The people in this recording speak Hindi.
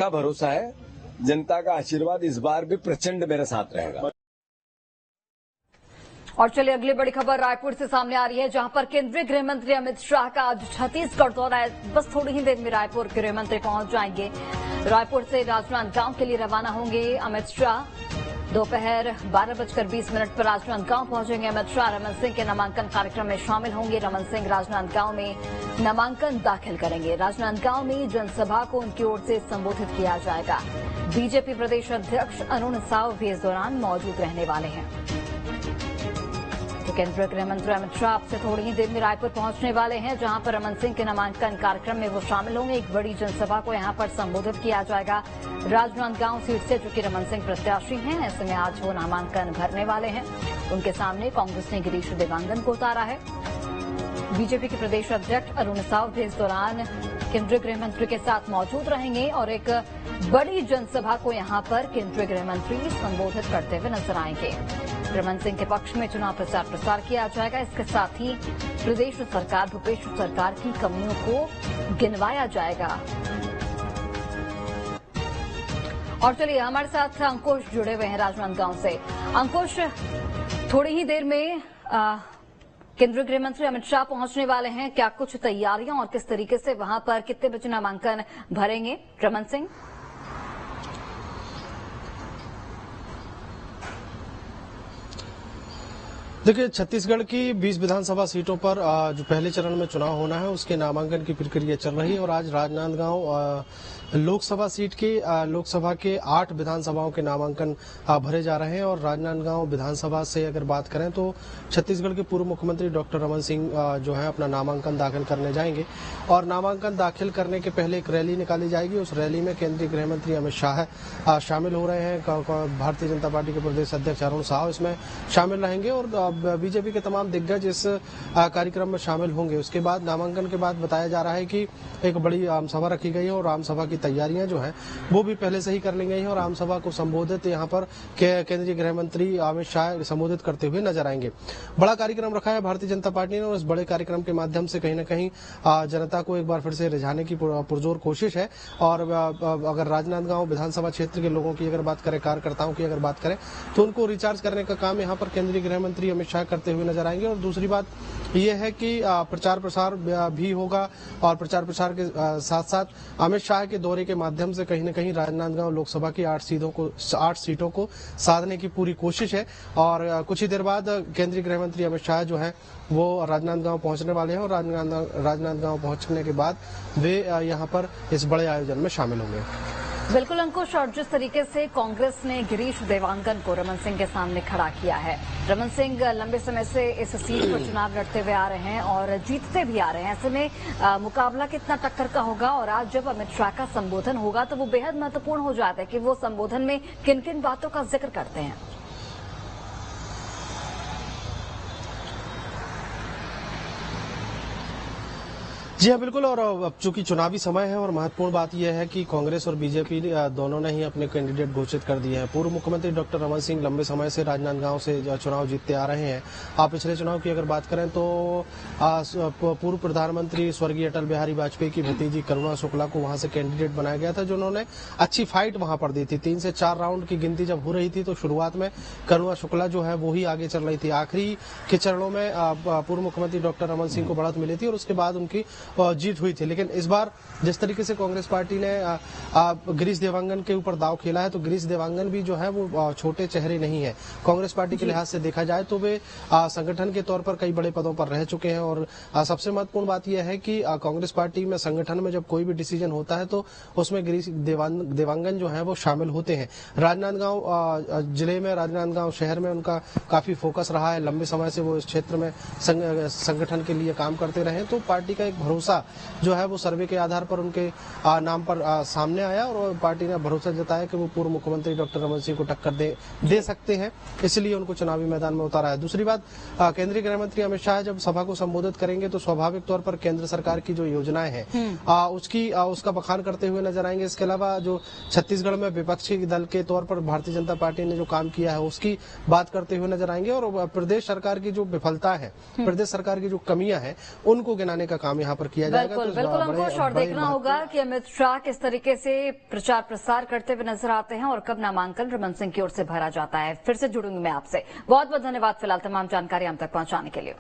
का भरोसा है, जनता का आशीर्वाद इस बार भी प्रचंड मेरे साथ रहेगा। और चलिए अगली बड़ी खबर रायपुर से सामने आ रही है, जहां पर केंद्रीय गृह मंत्री अमित शाह का आज छत्तीसगढ़ दौरा है। बस थोड़ी ही देर में रायपुर गृह मंत्री पहुंच जाएंगे। रायपुर से राजनांदगांव के लिए रवाना होंगे अमित शाह। दोपहर 12:20 पर राजनांदगांव पहुंचेंगे अमित शाह। रमन सिंह के नामांकन कार्यक्रम में शामिल होंगे। रमन सिंह राजनांदगांव में नामांकन दाखिल करेंगे। राजनांदगांव में जनसभा को उनकी ओर से संबोधित किया जाएगा। बीजेपी प्रदेश अध्यक्ष अरुण साव भी इस दौरान मौजूद रहने वाले हैं। तो केंद्रीय गृह मंत्री अमित शाह अब से थोड़ी ही देर में रायपुर पहुंचने वाले हैं, जहां पर रमन सिंह के नामांकन कार्यक्रम में वो शामिल होंगे। एक बड़ी जनसभा को यहां पर संबोधित किया जाएगा। राजनांदगांव सीट से चूंकि रमन सिंह प्रत्याशी हैं, ऐसे में आज वो नामांकन भरने वाले हैं। उनके सामने कांग्रेस ने गिरीश देवांगन को उतारा है। बीजेपी के प्रदेश अध्यक्ष अरुण साव भी इस दौरान केंद्रीय गृह मंत्री के साथ मौजूद रहेंगे और एक बड़ी जनसभा को यहां पर केंद्रीय गृह मंत्री संबोधित करते हुए नजर आएंगे। रमन सिंह के पक्ष में चुनाव प्रचार किया जाएगा। इसके साथ ही प्रदेश सरकार भूपेश सरकार की कमियों को गिनवाया जाएगा। और चलिए हमारे साथ अंकुश जुड़े हुए हैं राजनांदगांव से। अंकुश, थोड़ी ही देर में केंद्रीय गृह मंत्री अमित शाह पहुंचने वाले हैं। क्या कुछ तैयारियां और किस तरीके से वहां पर कितने बजे नामांकन भरेंगे रमन सिंह? देखिए, छत्तीसगढ़ की 20 विधानसभा सीटों पर जो पहले चरण में चुनाव होना है उसके नामांकन की प्रक्रिया चल रही है और आज राजनांदगांव लोकसभा सीट के लोकसभा के 8 विधानसभाओं के नामांकन भरे जा रहे हैं। और राजनांदगांव विधानसभा से अगर बात करें तो छत्तीसगढ़ के पूर्व मुख्यमंत्री डॉक्टर रमन सिंह जो है अपना नामांकन दाखिल करने जाएंगे और नामांकन दाखिल करने के पहले एक रैली निकाली जाएगी। उस रैली में केंद्रीय गृह मंत्री अमित शाह शामिल हो रहे हैं। भारतीय जनता पार्टी के प्रदेश अध्यक्ष अरुण साव इसमें शामिल रहेंगे और बीजेपी के तमाम दिग्गज इस कार्यक्रम में शामिल होंगे। उसके बाद नामांकन के बाद बताया जा रहा है कि एक बड़ी आमसभा रखी गई है और आमसभा की तैयारियां जो हैं वो भी पहले से ही कर ली गई हैं और आमसभा को संबोधित यहां पर केंद्रीय गृह मंत्री अमित शाह संबोधित करते हुए नजर आएंगे। बड़ा कार्यक्रम रखा है भारतीय जनता पार्टी ने और इस बड़े कार्यक्रम के माध्यम से कहीं न कहीं जनता को एक बार फिर से रिझाने की पुरजोर कोशिश है। और अगर राजनांदगांव विधानसभा क्षेत्र के लोगों की अगर बात करें, कार्यकर्ताओं की अगर बात करें, तो उनको रिचार्ज करने का काम यहाँ पर केंद्रीय गृह मंत्री अमित शाह करते हुए नजर आएंगे। और दूसरी बात यह है कि प्रचार प्रसार भी होगा और प्रचार प्रसार के साथ साथ अमित शाह के दौरे के माध्यम से कहीं न कहीं राजनांदगांव लोकसभा की 8 सीटों को साधने की पूरी कोशिश है। और कुछ ही देर बाद केंद्रीय गृह मंत्री अमित शाह जो है वो राजनांदगांव पहुंचने वाले हैं और राजनांदगांव पहुंचने के बाद वे यहां पर इस बड़े आयोजन में शामिल होंगे। बिल्कुल अंकुश, और जिस तरीके से कांग्रेस ने गिरीश देवांगन को रमन सिंह के सामने खड़ा किया है, रमन सिंह लंबे समय से इस सीट पर चुनाव लड़ते हुए आ रहे हैं और जीतते भी आ रहे हैं। ऐसे में मुकाबला कितना टक्कर का होगा और आज जब अमित शाह का संबोधन होगा तो वो बेहद महत्वपूर्ण हो जाता है कि वो संबोधन में किन किन बातों का जिक्र करते हैं। जी हाँ, बिल्कुल। और अब चूंकि चुनावी समय है और महत्वपूर्ण बात यह है कि कांग्रेस और बीजेपी दोनों ने ही अपने कैंडिडेट घोषित कर दिए हैं। पूर्व मुख्यमंत्री डॉक्टर रमन सिंह लंबे समय से राजनांदगांव से चुनाव जीतते आ रहे हैं। पिछले चुनाव की अगर बात करें तो पूर्व प्रधानमंत्री स्वर्गीय अटल बिहारी वाजपेयी की भतीजी करुणा शुक्ला को वहां से कैंडिडेट बनाया गया था, जिन्होंने अच्छी फाइट वहां पर दी थी। 3 से 4 राउंड की गिनती जब हो रही थी तो शुरुआत में करुणा शुक्ला जो है वो ही आगे चल रही थी। आखिरी के चरणों में पूर्व मुख्यमंत्री डॉक्टर रमन सिंह को बढ़त मिली थी और उसके बाद उनकी जीत हुई थी। लेकिन इस बार जिस तरीके से कांग्रेस पार्टी ने गिरीश देवांगन के ऊपर दांव खेला है तो गिरीश देवांगन भी जो है वो छोटे चेहरे नहीं है। कांग्रेस पार्टी के लिहाज से देखा जाए तो वे संगठन के तौर पर कई बड़े पदों पर रह चुके हैं। और सबसे महत्वपूर्ण बात यह है कि कांग्रेस पार्टी में संगठन में जब कोई भी डिसीजन होता है तो उसमें गिरीश देवांगन जो है वो शामिल होते हैं। राजनांदगांव जिले में, राजनांदगांव शहर में उनका काफी फोकस रहा है। लंबे समय से वो इस क्षेत्र में संगठन के लिए काम करते रहे। तो पार्टी का एक भरोसा जो है वो सर्वे के आधार पर उनके नाम पर सामने आया और पार्टी ने भरोसा जताया कि वो पूर्व मुख्यमंत्री डॉक्टर रमन सिंह को टक्कर दे सकते हैं, इसलिए उनको चुनावी मैदान में उतारा है। दूसरी बात, केंद्रीय गृह मंत्री अमित शाह जब सभा को संबोधित करेंगे तो स्वाभाविक तौर पर केंद्र सरकार की जो योजनाएं हैं उसका बखान करते हुए नजर आएंगे। इसके अलावा जो छत्तीसगढ़ में विपक्षी दल के तौर पर भारतीय जनता पार्टी ने जो काम किया है उसकी बात करते हुए नजर आएंगे और प्रदेश सरकार की जो विफलता है, प्रदेश सरकार की जो कमियां हैं उनको गिनाने का काम यहाँ पर किया जाएगा। बिल्कुल तो बिल्कुल अंकुश, और देखना होगा कि अमित शाह किस तरीके से प्रचार प्रसार करते हुए नजर आते हैं और कब नामांकन रमन सिंह की ओर से भरा जाता है। फिर से जुड़ूंगी मैं आपसे। बहुत बहुत धन्यवाद फिलहाल तमाम जानकारी हम तक पहुंचाने के लिए।